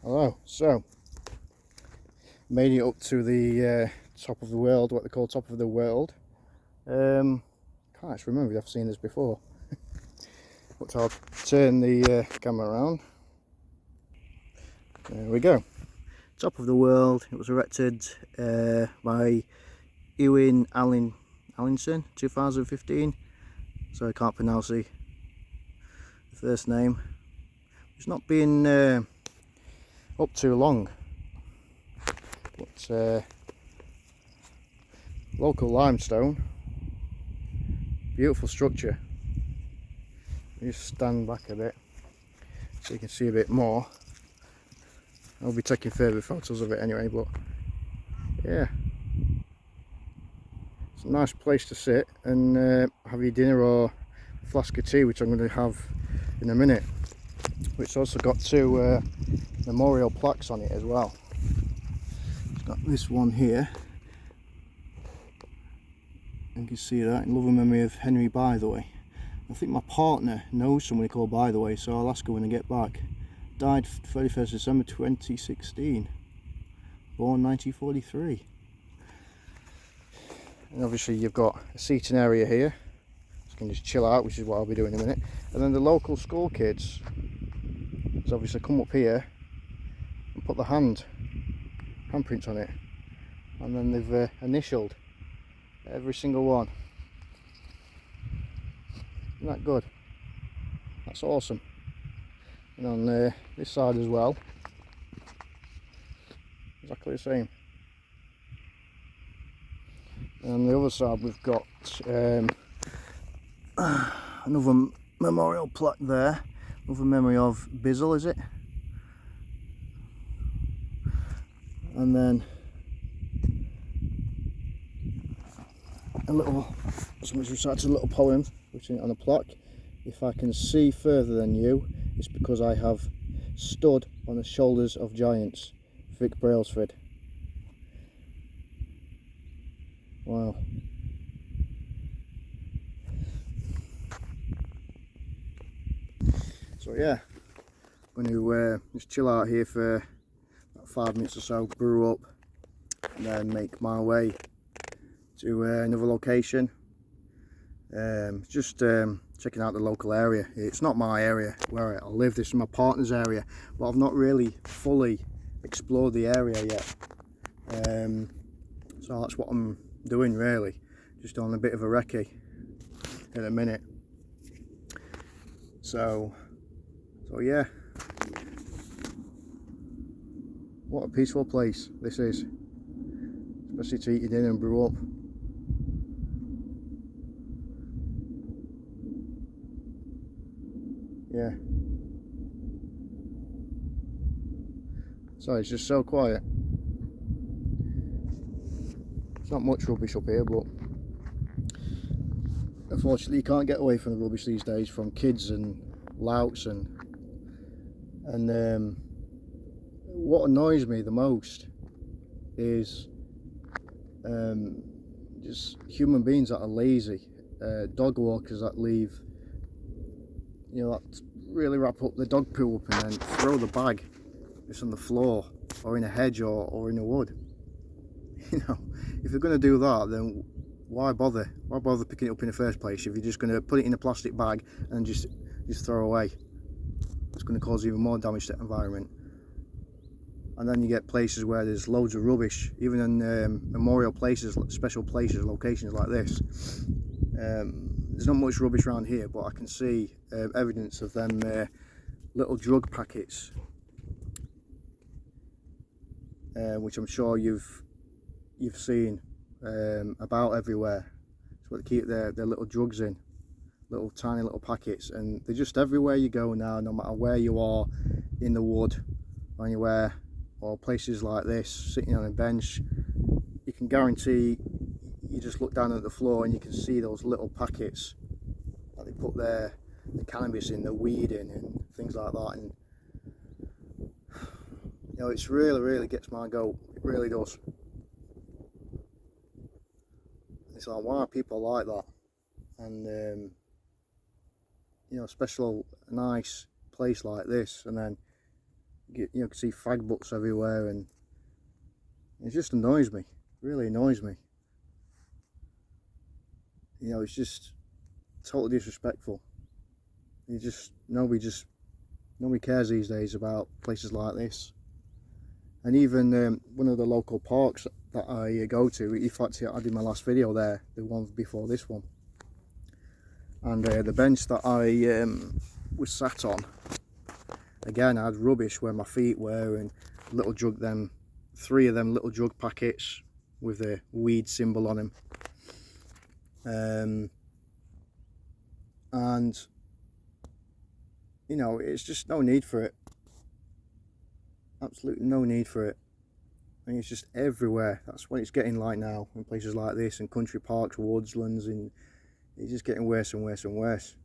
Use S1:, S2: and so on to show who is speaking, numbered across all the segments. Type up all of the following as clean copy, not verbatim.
S1: Hello. So, made it up to the top of the world, what they call top of the world. Can't actually remember if I've seen this before. But I'll turn the camera around. There we go. Top of the world. It was erected by Ewan Allinson, 2015. So I can't pronounce the first name. It's not been up too long, but local limestone, beautiful structure. Just stand back a bit so you can see a bit more. I'll be taking further photos of it anyway, but yeah, it's a nice place to sit and have your dinner or a flask of tea, which I'm going to have in a minute. It's also got two memorial plaques on it as well. It's got this one here, you can see that, in loving memory of Henry Bytheway. I think my partner knows somebody called Bytheway, so I'll ask her when I get back. Died 31st December 2016, born 1943. And obviously you've got a seating area here, so you can just chill out, which is what I'll be doing in a minute. And then the local school kids, so obviously come up here and put the handprints on it, and then they've initialed every single one. Isn't that good? That's awesome. And on this side as well, exactly the same. And on the other side we've got another memorial plaque there, another memory of Bizzle, is it? And then a little, somebody's recited a little poem written on a plaque. If I can see further than you, it's because I have stood on the shoulders of giants. Vic Brailsford. Wow. So yeah, I'm going to just chill out here for about 5 minutes or so, brew up, and then make my way to another location. Just checking out the local area. It's not my area where I live, this is my partner's area, but I've not really fully explored the area yet. So that's what I'm doing really, just on a bit of a recce in a minute. So yeah, what a peaceful place this is, especially to eat your dinner and brew up. Yeah. So it's just so quiet. It's not much rubbish up here, but unfortunately you can't get away from the rubbish these days, from kids and louts and what annoys me the most is just human beings that are lazy, dog walkers that leave, you know, that really wrap up the dog poo up and then throw the bag just on the floor or in a hedge or in a wood. You know, if you're going to do that, then why bother picking it up in the first place if you're just going to put it in a plastic bag and just throw away? It's going to cause even more damage to the environment. And then you get places where there's loads of rubbish, even in memorial places, special places, locations like this. There's not much rubbish around here, but I can see evidence of them little drug packets, which I'm sure you've seen about everywhere. It's what they keep their little drugs in, little tiny little packets, and they're just everywhere you go now, no matter where you are in the wood, anywhere, or places like this, sitting on a bench. You can guarantee you just look down at the floor and you can see those little packets that they put the cannabis in, the weed in, and things like that. And you know, it's really gets my goat. It really does. It's like, why are people like that? And you know, special nice place like this, and then You can see fag butts everywhere, and it just annoys me. It really annoys me. It's just totally disrespectful. Nobody cares these days about places like this. And even one of the local parks that I go to, in fact I did my last video there, the one before this one, and the bench that I was sat on, again I had rubbish where my feet were, and three of them little jug packets with a weed symbol on them, and it's just no need for it. Absolutely no need for it. And it's just everywhere. That's what it's getting like now in places like this, and country parks, woodslands, and it's just getting worse and worse and worse.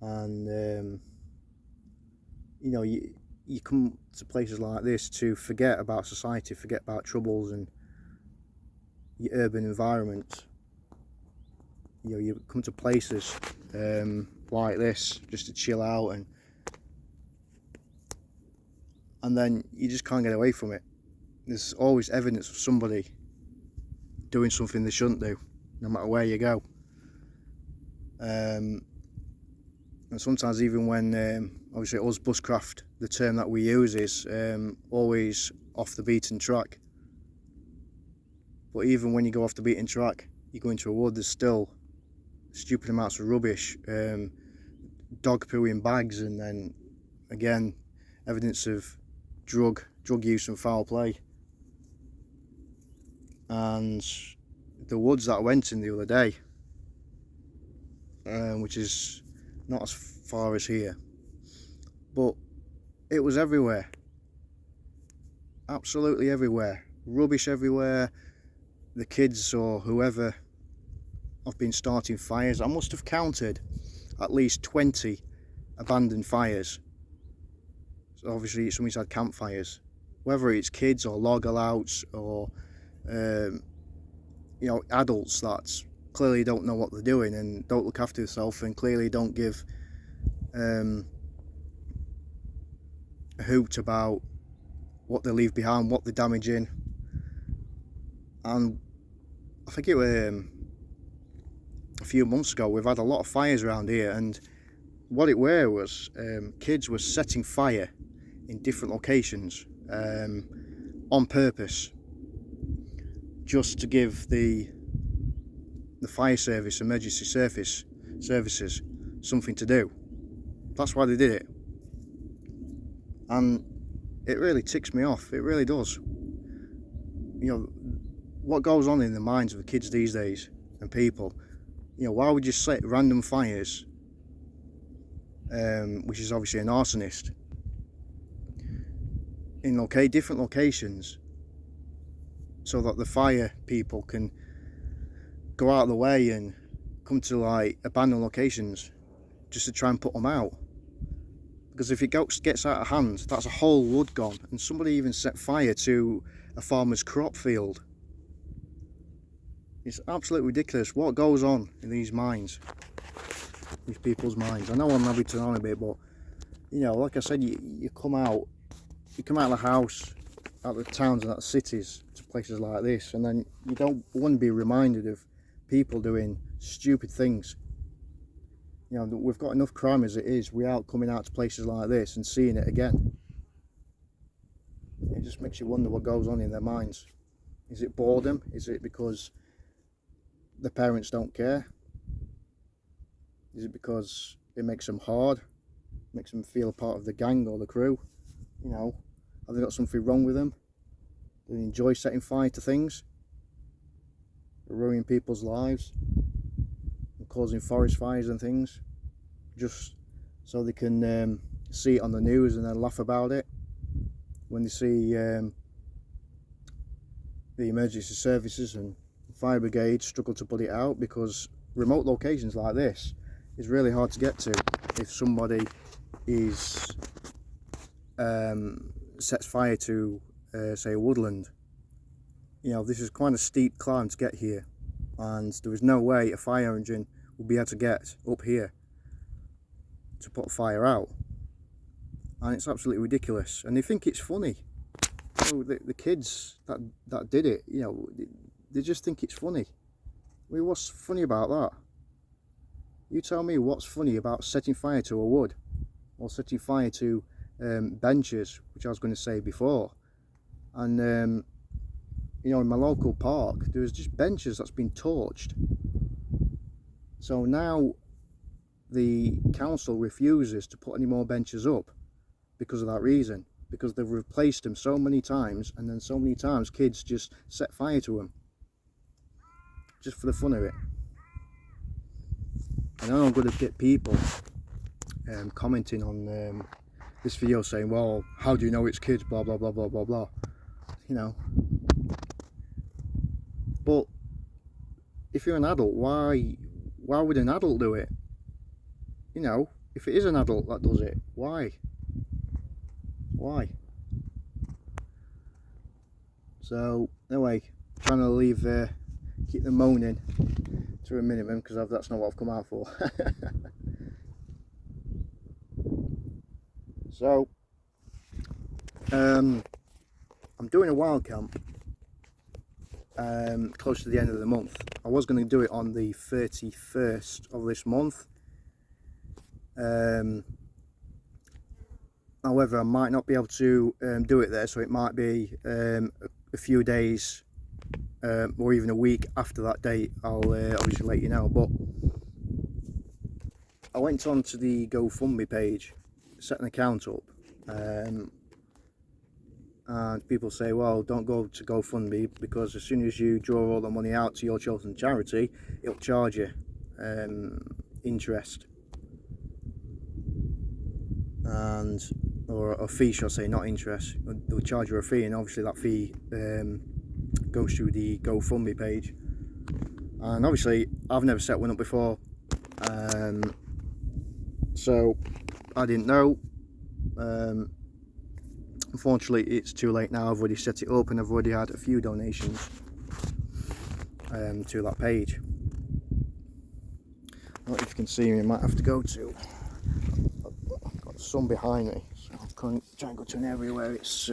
S1: And you come to places like this to forget about society, forget about troubles and your urban environment. You come to places like this just to chill out, and then you just can't get away from it. There's always evidence of somebody doing something they shouldn't do, no matter where you go. And sometimes even when, obviously us bushcraft, the term that we use is always off the beaten track. But even when you go off the beaten track, you go into a wood, there's still stupid amounts of rubbish, dog poo in bags, and then again evidence of drug use and foul play. And the woods that I went in the other day, which is not as far as here, but it was everywhere, absolutely everywhere, rubbish everywhere. The kids or whoever have been starting fires. I must have counted at least 20 abandoned fires. So obviously somebody's had campfires, whether it's kids or log allouts or adults that clearly don't know what they're doing and don't look after themselves, and clearly don't give a hoot about what they leave behind, what they're damaging. And I think it was a few months ago, we've had a lot of fires around here, and what it were was kids were setting fire in different locations on purpose, just to give the fire service, emergency services, something to do. That's why they did it, and it really ticks me off. It really does. What goes on in the minds of the kids these days and people. Why would you set random fires, which is obviously an arsonist, in different locations, so that the fire people can go out of the way and come to abandoned locations just to try and put them out? Because if it gets out of hand, that's a whole wood gone. And somebody even set fire to a farmer's crop field. It's absolutely ridiculous what goes on in these minds, these people's minds. I know I'm rabbiting on a bit, but like I said, you come out of the house, out of the towns and out of cities to places like this, and then you don't want to be reminded of people doing stupid things. We've got enough crime as it is without coming out to places like this and seeing it again. It just makes you wonder what goes on in their minds. Is it boredom? Is it because the parents don't care? Is it because it makes them hard, makes them feel a part of the gang or the crew? Have they got something wrong with them? Do they enjoy setting fire to things, ruining people's lives and causing forest fires and things, just so they can see it on the news and then laugh about it when they see the emergency services and fire brigade struggle to put it out? Because remote locations like this is really hard to get to if somebody sets fire to say a woodland. This is quite a steep climb to get here, and there is no way a fire engine will be able to get up here to put a fire out. and it's absolutely ridiculous, and they think it's funny. So the kids that did it, you know, they just think it's funny. I mean, what's funny about that? You tell me what's funny about setting fire to a wood, or setting fire to benches, which I was going to say before. And you know, in my local park, there's just benches that's been torched. So now the council refuses to put any more benches up because of that reason, because they've replaced them so many times, and then so many times kids just set fire to them just for the fun of it. And I know I'm going to get people commenting on this video saying, well, how do you know it's kids, blah blah blah blah blah blah, you know. But if you're an adult, why would an adult do it? You know, if it is an adult that does it, why? So anyway, trying to leave keep the moaning to a minimum, because that's not what I've come out for. So I'm doing a wild camp close to the end of the month. I was going to do it on the 31st of this month. However, I might not be able to do it there, so it might be a few days or even a week after that date. I'll obviously let you know. But I went on to the GoFundMe page, set an account up, and people say, well, don't go to GoFundMe, because as soon as you draw all the money out to your chosen charity, it'll charge you interest, or a fee, shall I say, not interest. They'll charge you a fee, and obviously that fee goes through the GoFundMe page. And obviously I've never set one up before, so I didn't know. Unfortunately, it's too late now. I've already set it up, and I've already had a few donations to that page. I don't know if you can see me. I might have to go to, I've got the sun behind me, so I'm trying to go to an area where it's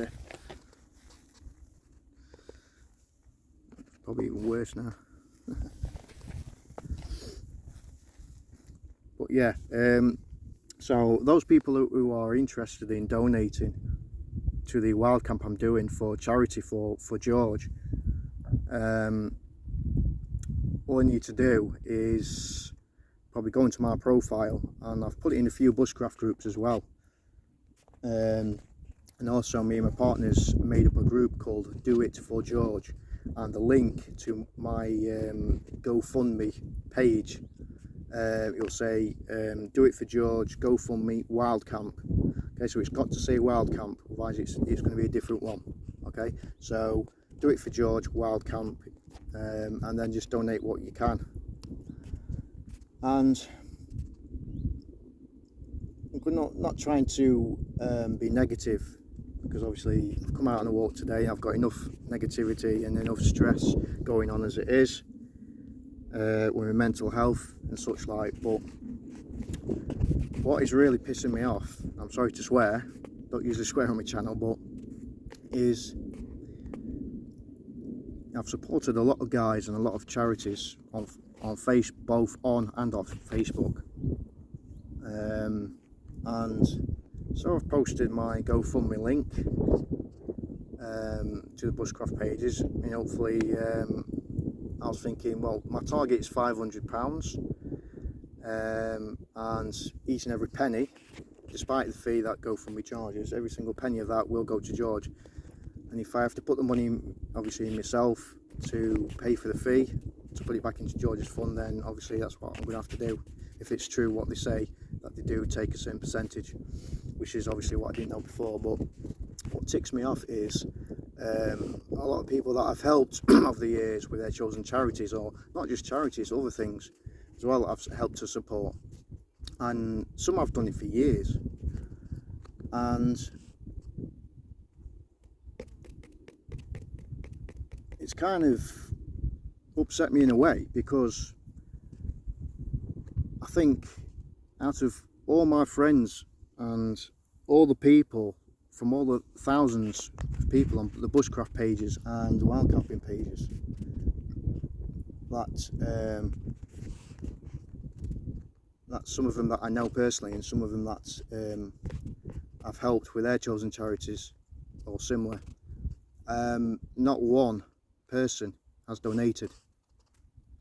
S1: probably even worse now. But yeah, so those people who are interested in donating to the wild camp I'm doing for charity for George, all I need to do is probably go into my profile, and I've put it in a few bushcraft groups as well, and also me and my partners made up a group called Do It For George, and the link to my GoFundMe page, it'll say Do It For George GoFundMe Wild Camp. Okay, so it's got to say Wild Camp, otherwise it's going to be a different one. Okay, so Do It For George Wild Camp, and then just donate what you can. And I'm not trying to be negative, because obviously I've come out on a walk today. I've got enough negativity and enough stress going on as it is with my mental health and such like. But what is really pissing me off, I'm sorry to swear, don't usually swear on my channel, but is I've supported a lot of guys and a lot of charities on both on and off Facebook, and so I've posted my GoFundMe link to the bushcraft pages, and hopefully I was thinking, well, my target is £500, and each and every penny, despite the fee that GoFundMe charges, every single penny of that will go to George. And if I have to put the money obviously in myself to pay for the fee to put it back into George's fund, then obviously that's what I'm going to have to do, if it's true what they say, that they do take a certain percentage, which is obviously what I didn't know before. But what ticks me off is a lot of people that I've helped over the years with their chosen charities, or not just charities, other things as well, I've helped to support, and some I've done it for years, and it's kind of upset me in a way, because I think out of all my friends and all the people from all the thousands of people on the bushcraft pages and the wild camping pages that's some of them that I know personally, and some of them that I've helped with their chosen charities or similar. Not one person has donated,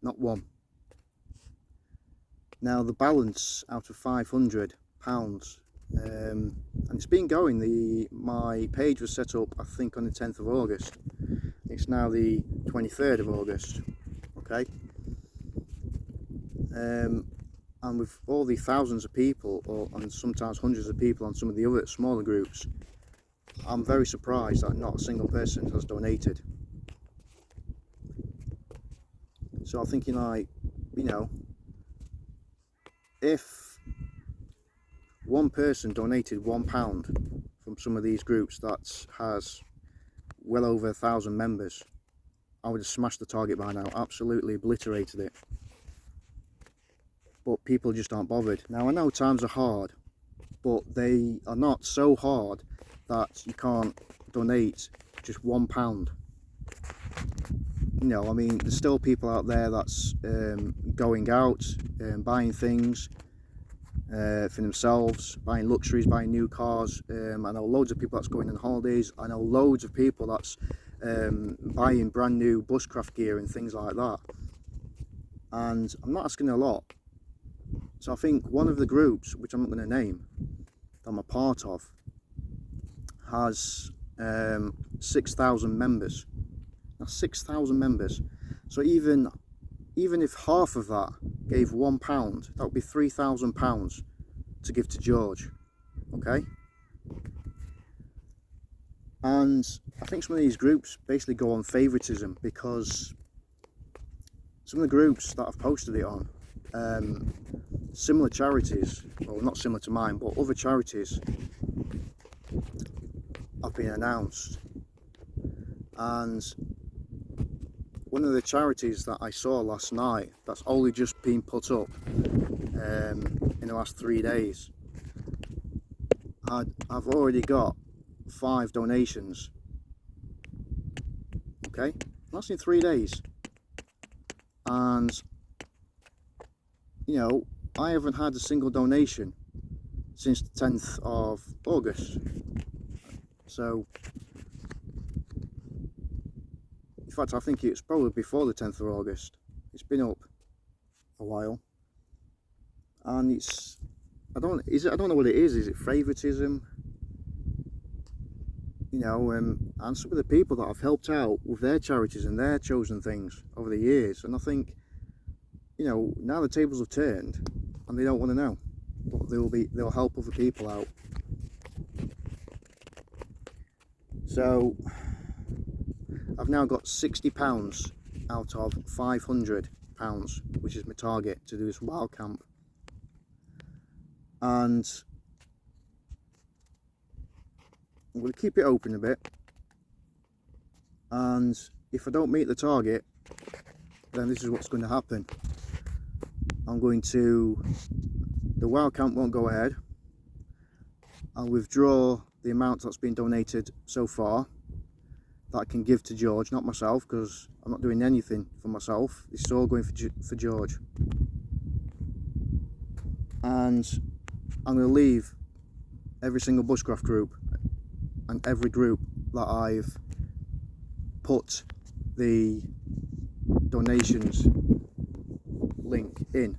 S1: not one. Now the balance out of £500, and it's been going, my page was set up I think on the 10th of August. It's now the 23rd of August, okay? And with all the thousands of people, and sometimes hundreds of people on some of the other smaller groups, I'm very surprised that not a single person has donated. So I'm thinking, like, you know, if one person donated £1 from some of these groups that has well over 1,000 members, I would have smashed the target by now, absolutely obliterated it. But people just aren't bothered. Now I know times are hard, but they are not so hard that you can't donate just £1. You know, I mean, there's still people out there that's going out and buying things for themselves, buying luxuries, buying new cars. I know loads of people that's going on holidays. I know loads of people that's buying brand new bushcraft gear and things like that. And I'm not asking a lot. So I think one of the groups, which I'm not going to name, that I'm a part of, has 6,000 members. That's 6,000 members. So even if half of that gave £1, that would be £3,000 to give to George. Okay? And I think some of these groups basically go on favouritism, because some of the groups that I've posted it on, similar charities, well, not similar to mine, but other charities have been announced. And one of the charities that I saw last night, that's only just been put up in the last 3 days, I've already got 5 donations. Okay, that's in 3 days. And you know, I haven't had a single donation since the 10th of August. So, in fact, I think it's probably before the 10th of August. It's been up a while, and I don't know what it is. Is it favouritism? You know, and some of the people that I've helped out with their charities and their chosen things over the years, and I think, you know, now the tables have turned and they don't want to know, but they'll help other people out. So I've now got £60 out of £500, which is my target to do this wild camp. And I'm going to keep it open a bit, and if I don't meet the target, then this is what's going to happen. The wild camp won't go ahead. I'll withdraw the amount that's been donated so far that I can give to George, not myself, because I'm not doing anything for myself. It's all going for George. And I'm going to leave every single bushcraft group and every group that I've put the donations link in.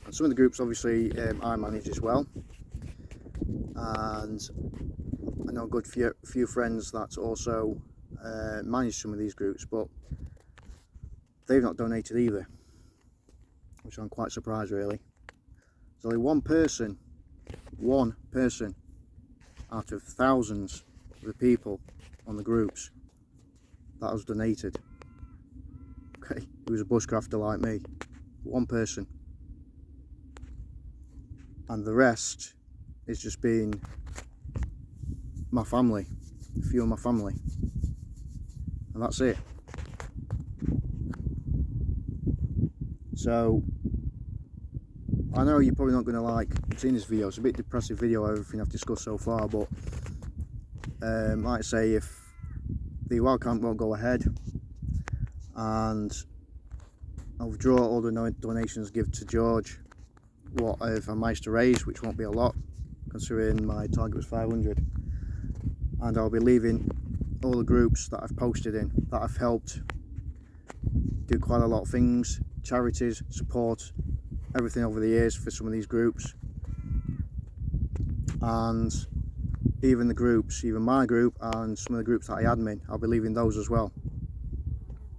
S1: And some of the groups obviously I manage as well, and I know a good few friends that also manage some of these groups, but they've not donated either, which I'm quite surprised really. There's only one person out of thousands of the people on the groups that has donated. Okay, he was a bushcrafter like me. One person. And the rest is just being my family, a few of my family, and that's it. So I know you're probably not going to like seen this video. It's a bit depressive video, everything I've discussed so far, but like I say, if the wild camp won't go ahead and I'll withdraw all the donations give to George, what I've managed to raise, which won't be a lot considering my target was 500, and I'll be leaving all the groups that I've posted in, that I've helped do quite a lot of things, charities, support, everything over the years for some of these groups, and even the groups, even my group and some of the groups that I admin, I'll be leaving those as well,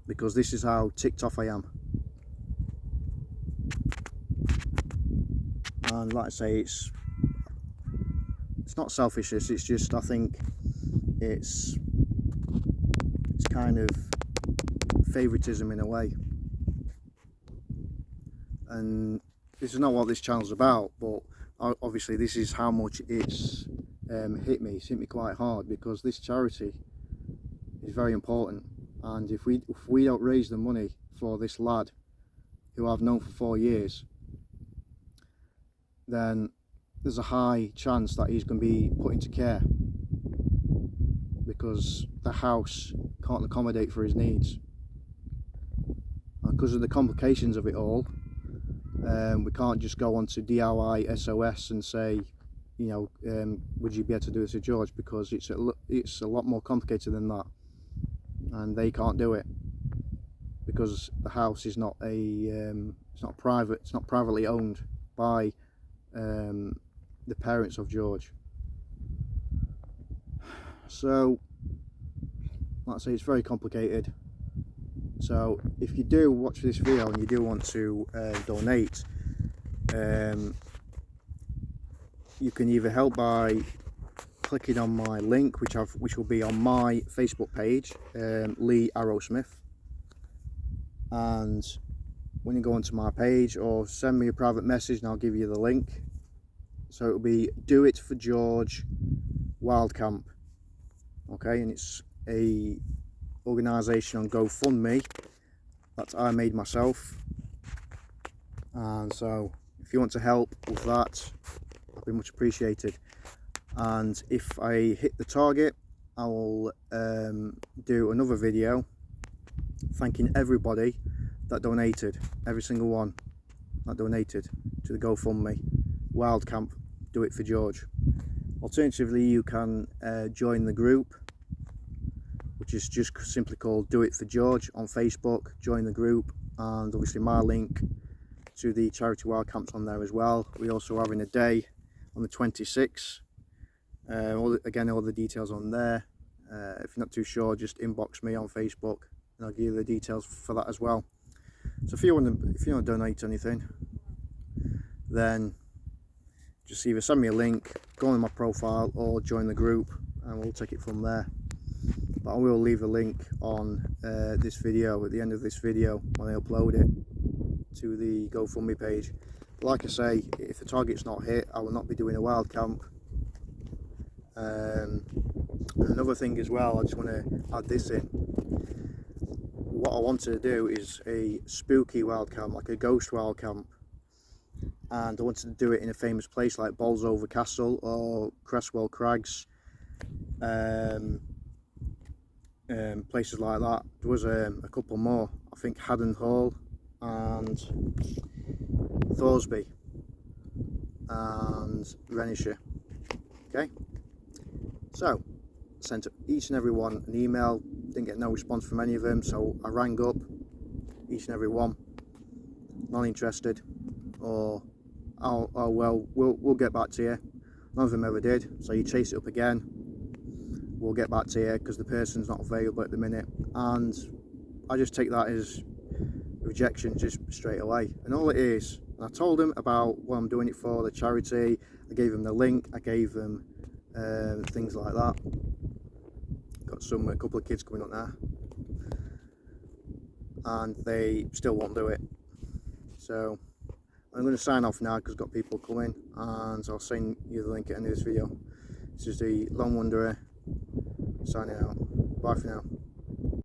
S1: because this is how ticked off I am. And like I say, it's not selfishness, it's just, I think it's kind of favoritism in a way. And this is not what this channel's about, but obviously this is how much it's hit me. It's hit me quite hard, because this charity is very important, and if we don't raise the money for this lad who I've known for 4 years, then there's a high chance that he's going to be put into care, because the house can't accommodate for his needs. And because of the complications of it all, we can't just go on to DIY SOS and say, you know, would you be able to do this to George, because it's a lot more complicated than that, and they can't do it because the house is not it's not privately owned by the parents of George. So like I say, it's very complicated. So if you do watch this video and you do want to donate, you can either help by clicking on my link, which will be on my Facebook page, Lee Arrowsmith, and when you go onto my page, or send me a private message and I'll give you the link. So it'll be Do It For George Wildcamp, okay, and it's a organisation on GoFundMe that I made myself, and so if you want to help with that, I'll be much appreciated. And if I hit the target, I will do another video thanking everybody that donated, every single one that donated to the GoFundMe Wildcamp Do It For George. Alternatively, you can join the group, which is just simply called Do It For George on Facebook. Join the group, and obviously my link to the charity wild camp's on there as well. We also are having a day on the 26th. Again, all the details on there. If you're not too sure, just inbox me on Facebook and I'll give you the details for that as well. So if you want to donate anything, then just either send me a link, go on my profile, or join the group, and we'll take it from there. But I will leave a link on this video at the end of this video when I upload it to the GoFundMe page. But like I say, if the target's not hit, I will not be doing a wild camp. Another thing as well, I just want to add this in. What I wanted to do is a spooky wild camp, like a ghost wild camp, and I wanted to do it in a famous place like Bolsover Castle or Cresswell Crags, places like that. There was a couple more, I think Haddon Hall and Thoresby and Renishire. Okay, so I sent each and every one an email, didn't get no response from any of them, so I rang up each and every one, not interested, or oh well, we'll get back to you. None of them ever did, so you chase it up again, we'll get back to you, because the person's not available at the minute. And I just take that as rejection just straight away. And all it is, and I told them about what I'm doing it for, the charity, I gave them the link, I gave them things like that. Got a couple of kids coming up there, and they still won't do it. So I'm going to sign off now because I've got people coming, and I'll send you the link at the end of this video. This is the Lone Wanderer signing out. Bye for now.